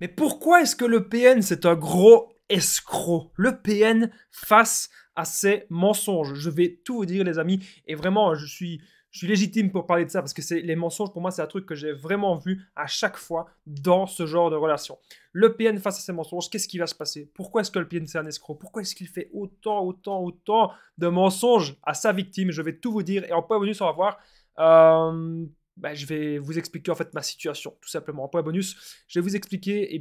Mais pourquoi est-ce que le PN, c'est un gros escroc? Le PN face à ses mensonges. Je vais tout vous dire, les amis. Et vraiment, je suis légitime pour parler de ça parce que les mensonges, pour moi, c'est un truc que j'ai vraiment vu à chaque fois dans ce genre de relation. Le PN face à ses mensonges, qu'est-ce qui va se passer? Pourquoi est-ce que le PN, c'est un escroc? Pourquoi est-ce qu'il fait autant de mensonges à sa victime? Je vais tout vous dire. Et en point bonus, on va voir. Je vais vous expliquer en fait ma situation, tout simplement. En point bonus, je vais vous expliquer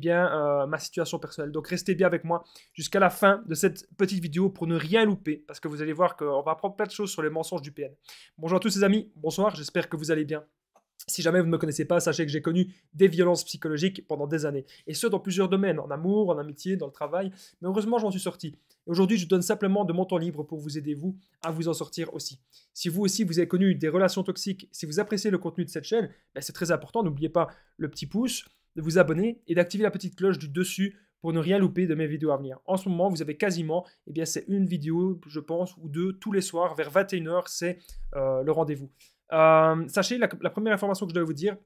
ma situation personnelle. Donc restez bien avec moi jusqu'à la fin de cette petite vidéo pour ne rien louper, parce que vous allez voir qu'on va apprendre plein de choses sur les mensonges du PN. Bonjour à tous les amis, bonsoir, j'espère que vous allez bien. Si jamais vous ne me connaissez pas, sachez que j'ai connu des violences psychologiques pendant des années. Et ce, dans plusieurs domaines, en amour, en amitié, dans le travail. Mais heureusement, j'en suis sorti. Et aujourd'hui, je donne simplement de mon temps libre pour vous aider, vous, à vous en sortir aussi. Si vous aussi, vous avez connu des relations toxiques, si vous appréciez le contenu de cette chaîne, c'est très important. N'oubliez pas le petit pouce, de vous abonner et d'activer la petite cloche du dessus pour ne rien louper de mes vidéos à venir. En ce moment, vous avez quasiment, c'est une vidéo, je pense, ou deux, tous les soirs, vers 21h, c'est le rendez-vous. Sachez, la première information que je dois vous dire,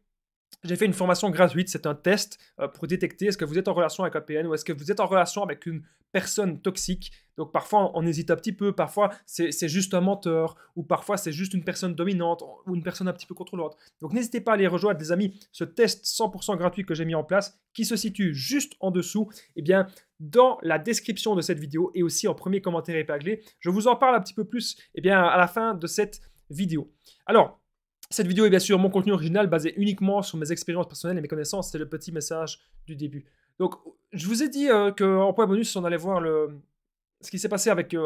j'ai fait une formation gratuite, c'est un test pour détecter est-ce que vous êtes en relation avec un PN ou est-ce que vous êtes en relation avec une personne toxique. Donc parfois on hésite un petit peu, parfois c'est juste un menteur, ou parfois c'est juste une personne dominante ou une personne un petit peu contrôlante. Donc n'hésitez pas à aller rejoindre, les amis, ce test 100% gratuit que j'ai mis en place, qui se situe juste en dessous, dans la description de cette vidéo et aussi en premier commentaire épinglé. Je vous en parle un petit peu plus à la fin de cette vidéo. Alors, cette vidéo est bien sûr mon contenu original basé uniquement sur mes expériences personnelles et mes connaissances. C'est le petit message du début. Donc, je vous ai dit qu'en point bonus, on allait voir ce qui s'est passé avec...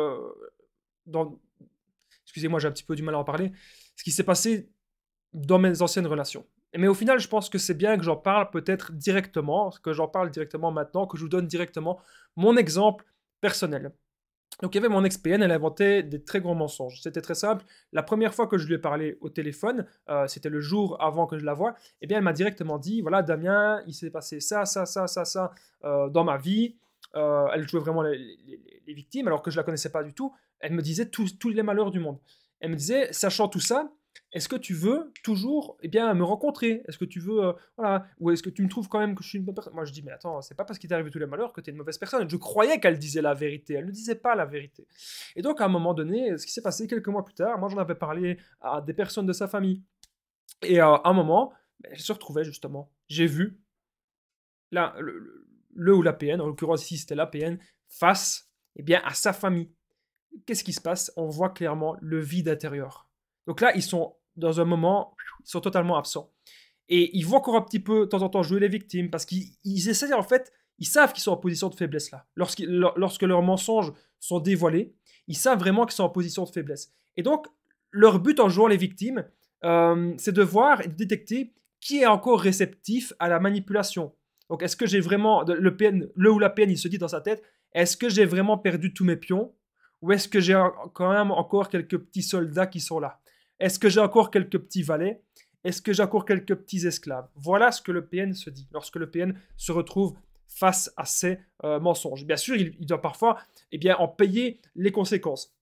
Excusez-moi, j'ai un petit peu du mal à en parler. Ce qui s'est passé dans mes anciennes relations. Mais au final, je pense que c'est bien que j'en parle peut-être directement, que j'en parle directement maintenant, que je vous donne directement mon exemple personnel. Donc il y avait mon ex-PN, elle inventait des très gros mensonges. C'était très simple. La première fois que je lui ai parlé au téléphone, c'était le jour avant que je la voie, elle m'a directement dit, voilà Damien, il s'est passé ça dans ma vie. Elle jouait vraiment les victimes alors que je la connaissais pas du tout. Elle me disait tous les malheurs du monde. Elle me disait, sachant tout ça, est-ce que tu veux toujours me rencontrer? Est-ce que tu veux, voilà, ou est-ce que tu me trouves quand même que je suis une bonne personne? Moi je dis, mais attends, c'est pas parce qu'il t'est arrivé tous les malheurs que tu es une mauvaise personne. Je croyais qu'elle disait la vérité, elle ne disait pas la vérité. Et donc à un moment donné, ce qui s'est passé quelques mois plus tard, moi j'en avais parlé à des personnes de sa famille. Et à un moment, elle se retrouvait justement, j'ai vu là, le ou la PN, en l'occurrence ici c'était la PN, face à sa famille. Qu'est-ce qui se passe? On voit clairement le vide intérieur. Donc là, ils sont dans un moment, ils sont totalement absents. Et ils vont encore un petit peu, de temps en temps, jouer les victimes, parce qu'ils essaient, en fait, ils savent qu'ils sont en position de faiblesse là. Lorsque leurs mensonges sont dévoilés, ils savent vraiment qu'ils sont en position de faiblesse. Et donc, leur but en jouant les victimes, c'est de voir et de détecter qui est encore réceptif à la manipulation. Donc, est-ce que j'ai vraiment, le ou la PN, il se dit dans sa tête, est-ce que j'ai vraiment perdu tous mes pions? Ou est-ce que j'ai quand même encore quelques petits soldats qui sont là? Est-ce que j'ai encore quelques petits valets? Est-ce que j'ai encore quelques petits esclaves? Voilà ce que le PN se dit lorsque le PN se retrouve face à ces mensonges. Bien sûr, il doit parfois en payer les conséquences.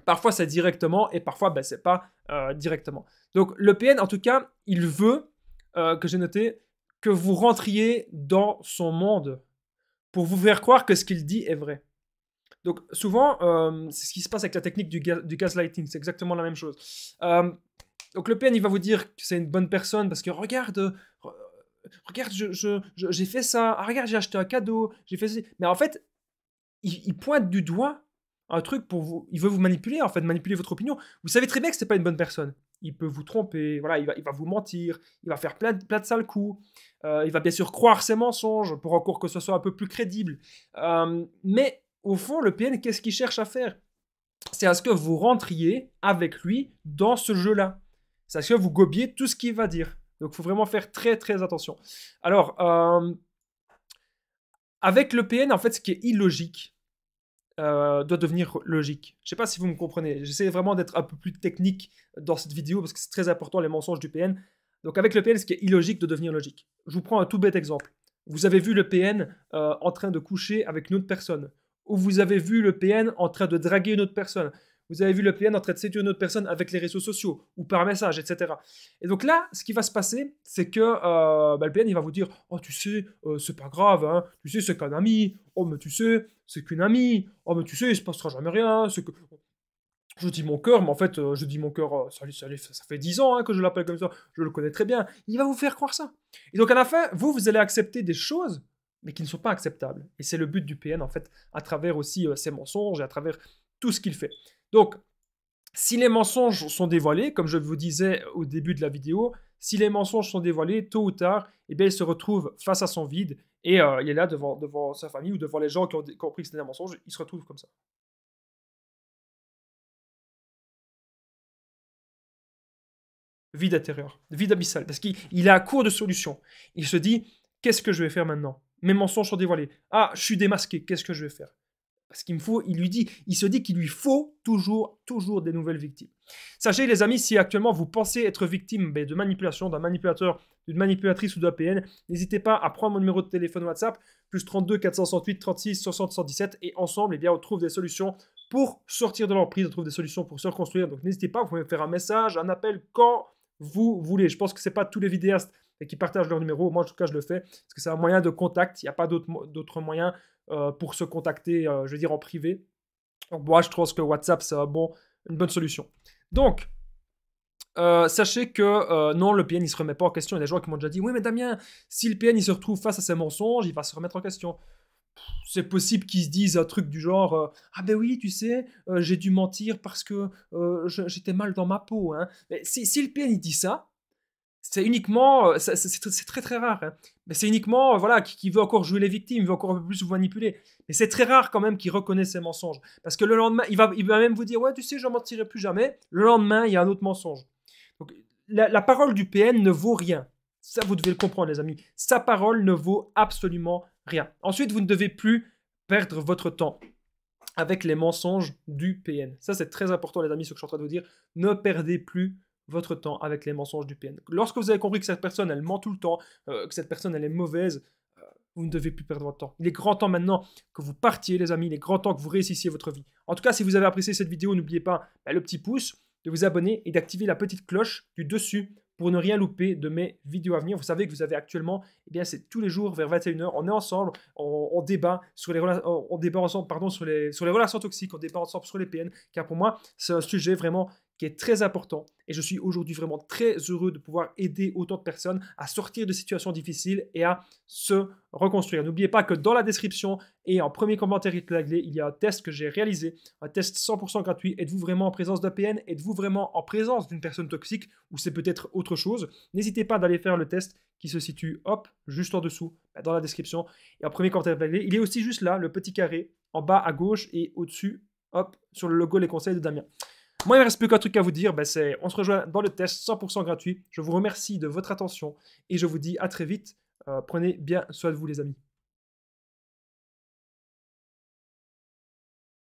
Parfois, c'est directement et parfois, c'est pas directement. Donc, le PN, en tout cas, il veut, que j'ai noté, que vous rentriez dans son monde pour vous faire croire que ce qu'il dit est vrai. Donc souvent, c'est ce qui se passe avec la technique du gaslighting, c'est exactement la même chose. Donc le PN, il va vous dire que c'est une bonne personne parce que regarde, j'ai fait ça, ah, regarde, j'ai acheté un cadeau, j'ai fait ça. Mais en fait, il pointe du doigt un truc pour vous, il veut vous manipuler, en fait, manipuler votre opinion. Vous savez très bien que c'est pas une bonne personne. Il peut vous tromper, voilà, il va vous mentir, il va faire plein de sales coups, il va bien sûr croire ses mensonges pour encore que ce soit un peu plus crédible. Mais au fond, le PN, qu'est-ce qu'il cherche à faire? C'est à ce que vous rentriez avec lui dans ce jeu-là. C'est à ce que vous gobiez tout ce qu'il va dire. Donc, il faut vraiment faire très, très attention. Alors, avec le PN, en fait, ce qui est illogique doit devenir logique. Je ne sais pas si vous me comprenez. J'essaie vraiment d'être un peu plus technique dans cette vidéo parce que c'est très important, les mensonges du PN. Donc, avec le PN, ce qui est illogique doit devenir logique. Je vous prends un tout bête exemple. Vous avez vu le PN en train de coucher avec une autre personne. Ou vous avez vu le PN en train de draguer une autre personne. vous avez vu le PN en train de séduire une autre personne avec les réseaux sociaux ou par message, etc. Et donc là, ce qui va se passer, c'est que le PN, il va vous dire, oh, tu sais, c'est pas grave, hein. Tu sais, c'est qu'un ami. Oh, mais tu sais, c'est qu'une amie. Oh, mais tu sais, il se passera jamais rien. C'est que... Je dis mon cœur, mais en fait, je dis mon cœur, ça fait 10 ans hein, que je l'appelle comme ça, je le connais très bien. Il va vous faire croire ça. Et donc à la fin, vous allez accepter des choses, mais qui ne sont pas acceptables. Et c'est le but du PN, en fait, à travers aussi ses mensonges et à travers tout ce qu'il fait. Donc, si les mensonges sont dévoilés, comme je vous disais au début de la vidéo, si les mensonges sont dévoilés, tôt ou tard, eh bien, il se retrouve face à son vide et il est là devant sa famille ou devant les gens qui ont compris que c'était un mensonge, il se retrouve comme ça. Vide intérieur, vide abyssal, parce qu'il est à court de solutions. Il se dit, qu'est-ce que je vais faire maintenant? Mes mensonges sont dévoilés. Ah, je suis démasqué, qu'est-ce que je vais faire? Parce qu'il me faut, il se dit qu'il lui faut toujours des nouvelles victimes. Sachez les amis, si actuellement vous pensez être victime de manipulation, d'un manipulateur, d'une manipulatrice ou d'un PN, n'hésitez pas à prendre mon numéro de téléphone WhatsApp, plus 32 468 36 60 117, et ensemble, eh bien, on trouve des solutions pour sortir de l'emprise, on trouve des solutions pour se reconstruire. Donc n'hésitez pas, vous pouvez me faire un message, un appel quand vous voulez. Je pense que ce n'est pas tous les vidéastes qui partagent leur numéro. Moi, en tout cas, je le fais parce que c'est un moyen de contact. Il n'y a pas d'autres moyens pour se contacter, je veux dire, en privé. Donc, moi, je pense que WhatsApp, c'est une bonne solution. Donc, sachez que non, le PN, il ne se remet pas en question. Il y a des gens qui m'ont déjà dit, oui, mais Damien, si le PN, il se retrouve face à ses mensonges, il va se remettre en question. C'est possible qu'ils se disent un truc du genre ah ben oui, tu sais, j'ai dû mentir parce que j'étais mal dans ma peau. Hein. Mais si le PN il dit ça, c'est uniquement, c'est très très rare, hein. Mais c'est uniquement voilà, qui veut encore jouer les victimes, il veut encore un peu plus vous manipuler. Mais c'est très rare quand même qu'il reconnaisse ses mensonges. Parce que le lendemain, il va même vous dire ouais, tu sais, je mentirai plus jamais. Le lendemain, il y a un autre mensonge. Donc la parole du PN ne vaut rien. Ça, vous devez le comprendre, les amis. Sa parole ne vaut absolument rien. Ensuite, vous ne devez plus perdre votre temps avec les mensonges du PN. Ça, c'est très important, les amis, ce que je suis en train de vous dire. Ne perdez plus votre temps avec les mensonges du PN. Lorsque vous avez compris que cette personne, elle ment tout le temps, que cette personne, elle est mauvaise, vous ne devez plus perdre votre temps. Il est grand temps maintenant que vous partiez, les amis. Il est grand temps que vous réussissiez votre vie. En tout cas, si vous avez apprécié cette vidéo, n'oubliez pas le petit pouce, de vous abonner et d'activer la petite cloche du dessus pour ne rien louper de mes vidéos à venir. Vous savez que vous avez actuellement, eh bien, c'est tous les jours vers 21h, on est ensemble, on débat sur les on débat ensemble, pardon, sur les relations toxiques, on débat ensemble sur les PN, car pour moi, c'est un sujet vraiment qui est très important et je suis aujourd'hui vraiment très heureux de pouvoir aider autant de personnes à sortir de situations difficiles et à se reconstruire. N'oubliez pas que dans la description et en premier commentaire épinglé, il y a un test que j'ai réalisé, un test 100% gratuit. Êtes-vous vraiment en présence d'un PN? Êtes-vous vraiment en présence d'une personne toxique ou c'est peut-être autre chose? N'hésitez pas d'aller faire le test qui se situe, hop, juste en dessous, dans la description. Et en premier commentaire épinglé, il est aussi juste là, le petit carré, en bas à gauche et au-dessus, hop, sur le logo Les Conseils de Damien. Moi, il ne me reste plus qu'un truc à vous dire, c'est on se rejoint dans le test 100% gratuit. Je vous remercie de votre attention et je vous dis à très vite. Prenez bien soin de vous, les amis.